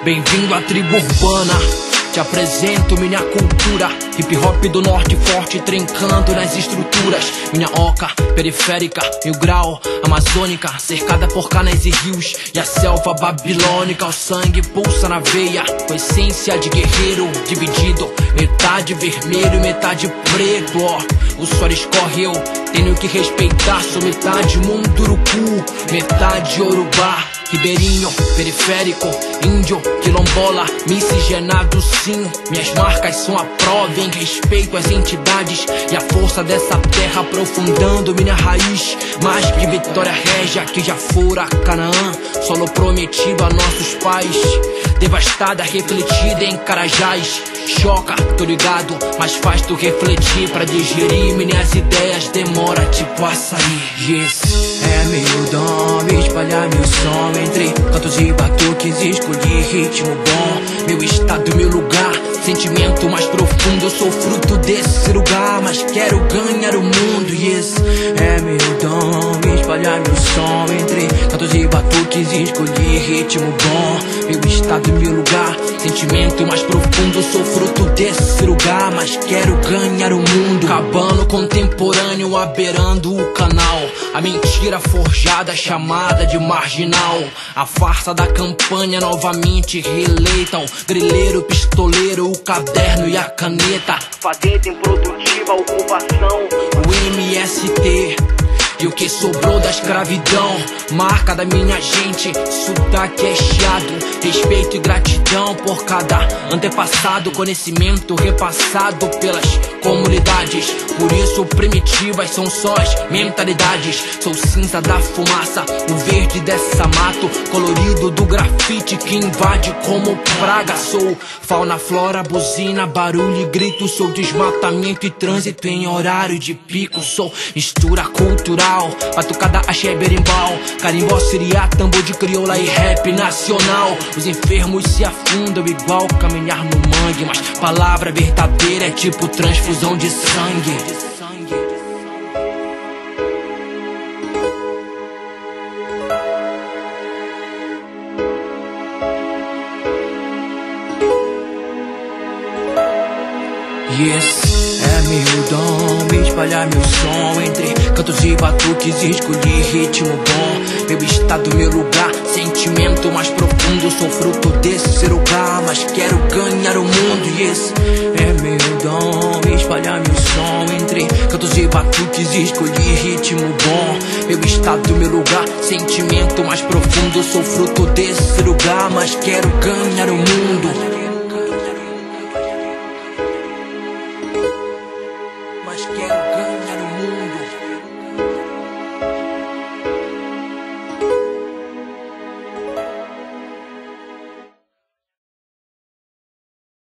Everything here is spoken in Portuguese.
Bem-vindo à tribo urbana, te apresento minha cultura. Hip hop do norte forte, trincando nas estruturas. Minha oca, periférica, 1000 grau, amazônica, cercada por canais e rios e a selva babilônica. O sangue pulsa na veia, com essência de guerreiro, dividido, metade vermelho e metade preto. Ó, o suor escorre, eu tenho que respeitar. Sou metade munduruku, metade urubá. Ribeirinho, periférico, índio, quilombola, miscigenado sim. Minhas marcas são a prova em respeito às entidades e a força dessa terra aprofundando minha raiz. Mais que Vitória Régia, que já fora Canaã, solo prometido a nossos pais. Devastada, refletida em Carajás. Choca, tô ligado, mas faz tu refletir. Pra digerir minhas ideias demora tipo açaí. Yes, é meu dom, espalhar meu som entre cantos e batuques, escolhi ritmo bom. Meu estado, meu lugar, sentimento mais profundo. Eu sou fruto desse lugar, mas quero ganhar o mundo. Yes, é meu dom, espalhar meu som entre cantos e batuques, escolhi ritmo bom. Meu estado, meu lugar, sentimento mais profundo. Eu sou fruto desse lugar, mas quero ganhar o mundo. Cabano contemporâneo, aberrando o canal. A mentira forjada, chamada de marginal. A farsa da campanha novamente reeleita. O grileiro, pistoleiro, o caderno e a caneta. Fazenda improdutiva, ocupação, o MST. E o que sobrou da escravidão, marca da minha gente, sotaque é chiado. Respeito e gratidão por cada antepassado. Conhecimento repassado pelas comunidades. Por isso primitivas são só as mentalidades. Sou cinza da fumaça, o verde dessa mato, colorido do grafite que invade como praga. Sou fauna, flora, buzina, barulho e grito. Sou desmatamento e trânsito em horário de pico. Sou mistura cultural, batucada, axé, berimbau, carimbó, siriá, tambor de crioula e rap nacional. Os enfermos se afundam igual caminhar no mangue, mas palavra verdadeira é tipo transfusão de sangue. Yes, é meu dom, espalhar meu som entre cantos e batuques, escolhi ritmo bom. Meu estado, meu lugar, sentimento mais profundo. Sou fruto desse lugar, mas quero ganhar o mundo. Yes, é meu dom, espalhar meu som entre cantos e batuques, escolhi ritmo bom. Meu estado, meu lugar, sentimento mais profundo. Sou fruto desse lugar, mas quero ganhar o mundo. Mas quero